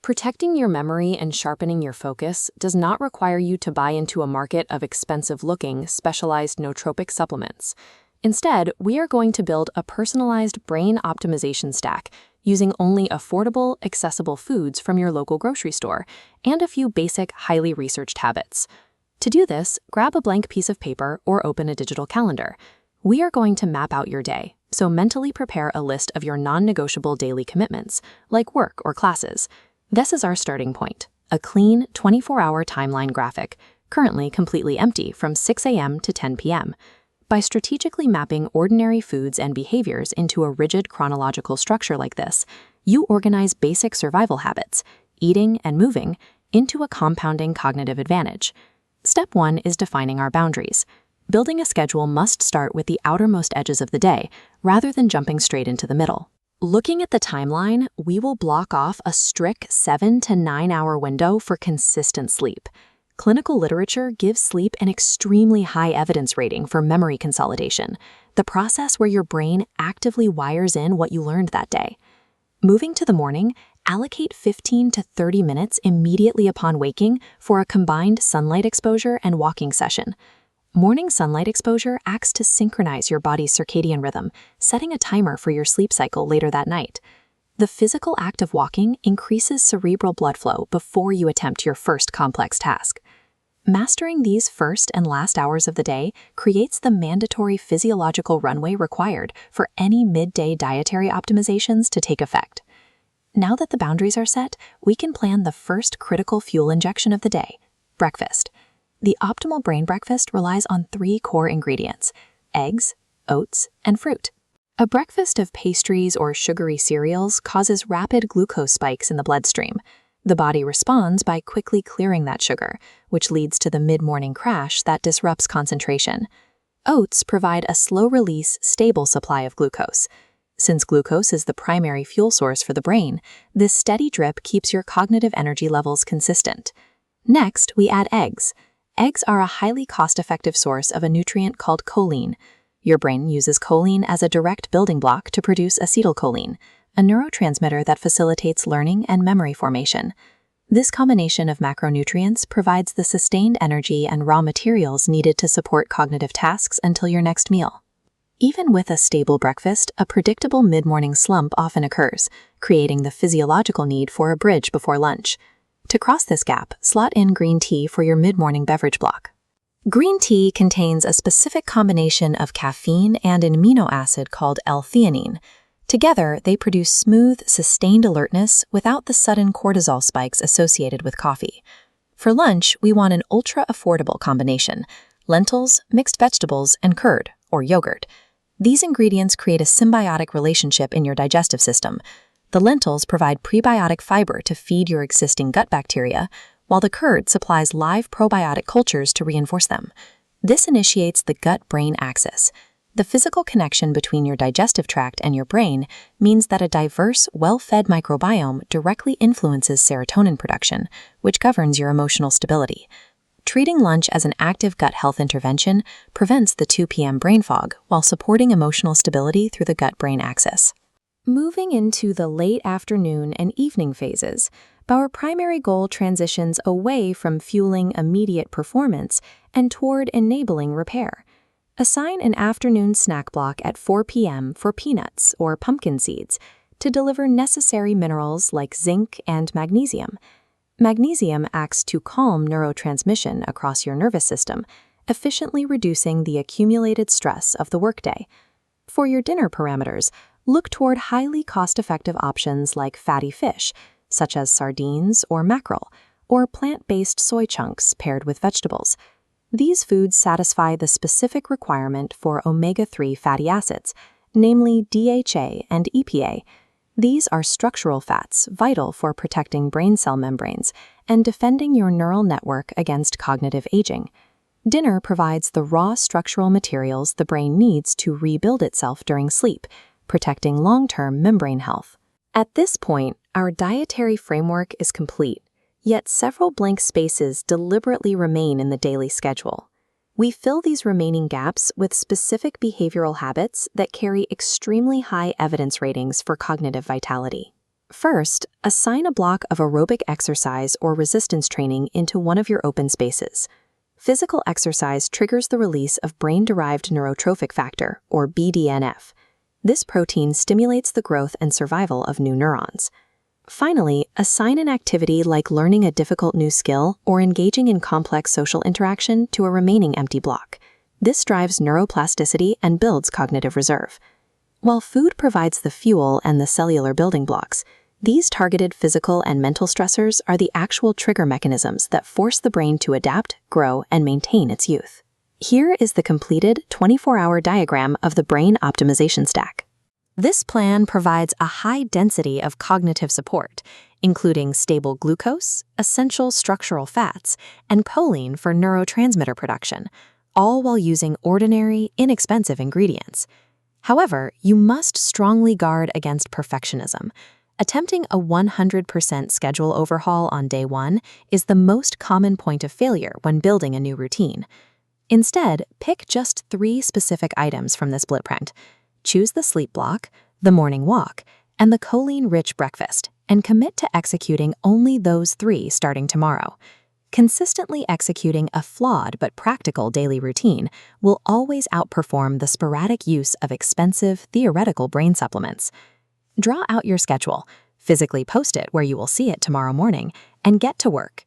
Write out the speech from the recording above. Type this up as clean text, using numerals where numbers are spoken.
Protecting your memory and sharpening your focus does not require you to buy into a market of expensive-looking, specialized nootropic supplements. Instead, we are going to build a personalized brain optimization stack using only affordable, accessible foods from your local grocery store and a few basic, highly researched habits. To do this, grab a blank piece of paper or open a digital calendar. We are going to map out your day, so mentally prepare a list of your non-negotiable daily commitments, like work or classes. This is our starting point, a clean 24-hour timeline graphic, currently completely empty from 6 a.m. to 10 p.m. By strategically mapping ordinary foods and behaviors into a rigid chronological structure like this, you organize basic survival habits, eating and moving, into a compounding cognitive advantage. Step 1 is defining our boundaries. Building a schedule must start with the outermost edges of the day, rather than jumping straight into the middle. Looking at the timeline, we will block off a strict 7 to 9 hour window for consistent sleep. Clinical literature gives sleep an extremely high evidence rating for memory consolidation, the process where your brain actively wires in what you learned that day. Moving to the morning, allocate 15 to 30 minutes immediately upon waking for a combined sunlight exposure and walking session. Morning sunlight exposure acts to synchronize your body's circadian rhythm, setting a timer for your sleep cycle later that night. The physical act of walking increases cerebral blood flow before you attempt your first complex task. Mastering these first and last hours of the day creates the mandatory physiological runway required for any midday dietary optimizations to take effect. Now that the boundaries are set, we can plan the first critical fuel injection of the day, breakfast. The optimal brain breakfast relies on 3 core ingredients: eggs, oats, and fruit. A breakfast of pastries or sugary cereals causes rapid glucose spikes in the bloodstream. The body responds by quickly clearing that sugar, which leads to the mid-morning crash that disrupts concentration. Oats provide a slow-release, stable supply of glucose. Since glucose is the primary fuel source for the brain, this steady drip keeps your cognitive energy levels consistent. Next, we add eggs. Eggs are a highly cost-effective source of a nutrient called choline. Your brain uses choline as a direct building block to produce acetylcholine, a neurotransmitter that facilitates learning and memory formation. This combination of macronutrients provides the sustained energy and raw materials needed to support cognitive tasks until your next meal. Even with a stable breakfast, a predictable mid-morning slump often occurs, creating the physiological need for a bridge before lunch. To cross this gap, slot in green tea for your mid-morning beverage block. Green tea contains a specific combination of caffeine and an amino acid called L-theanine. Together, they produce smooth, sustained alertness without the sudden cortisol spikes associated with coffee. For lunch, we want an ultra-affordable combination: lentils, mixed vegetables, and curd, or yogurt. These ingredients create a symbiotic relationship in your digestive system. The lentils provide prebiotic fiber to feed your existing gut bacteria, while the curd supplies live probiotic cultures to reinforce them. This initiates the gut-brain axis. The physical connection between your digestive tract and your brain means that a diverse, well-fed microbiome directly influences serotonin production, which governs your emotional stability. Treating lunch as an active gut health intervention prevents the 2 p.m. brain fog while supporting emotional stability through the gut-brain axis. Moving into the late afternoon and evening phases, our primary goal transitions away from fueling immediate performance and toward enabling repair. Assign an afternoon snack block at 4 p.m. for peanuts or pumpkin seeds to deliver necessary minerals like zinc and magnesium. Magnesium acts to calm neurotransmission across your nervous system, efficiently reducing the accumulated stress of the workday. For your dinner parameters, look toward highly cost-effective options like fatty fish, such as sardines or mackerel, or plant-based soy chunks paired with vegetables. These foods satisfy the specific requirement for omega-3 fatty acids, namely DHA and EPA. These are structural fats vital for protecting brain cell membranes and defending your neural network against cognitive aging. Dinner provides the raw structural materials the brain needs to rebuild itself during sleep, protecting long-term membrane health. At this point, our dietary framework is complete, yet several blank spaces deliberately remain in the daily schedule. We fill these remaining gaps with specific behavioral habits that carry extremely high evidence ratings for cognitive vitality. First, assign a block of aerobic exercise or resistance training into one of your open spaces. Physical exercise triggers the release of brain-derived neurotrophic factor, or BDNF. This protein stimulates the growth and survival of new neurons. Finally, assign an activity like learning a difficult new skill or engaging in complex social interaction to a remaining empty block. This drives neuroplasticity and builds cognitive reserve. While food provides the fuel and the cellular building blocks, these targeted physical and mental stressors are the actual trigger mechanisms that force the brain to adapt, grow, and maintain its youth. Here is the completed 24-hour diagram of the brain optimization stack. This plan provides a high density of cognitive support, including stable glucose, essential structural fats, and choline for neurotransmitter production, all while using ordinary, inexpensive ingredients. However, you must strongly guard against perfectionism. Attempting a 100% schedule overhaul on day 1 is the most common point of failure when building a new routine. Instead, pick just 3 specific items from this blueprint. Choose the sleep block, the morning walk, and the choline-rich breakfast, and commit to executing only those 3 starting tomorrow. Consistently executing a flawed but practical daily routine will always outperform the sporadic use of expensive, theoretical brain supplements. Draw out your schedule, physically post it where you will see it tomorrow morning, and get to work.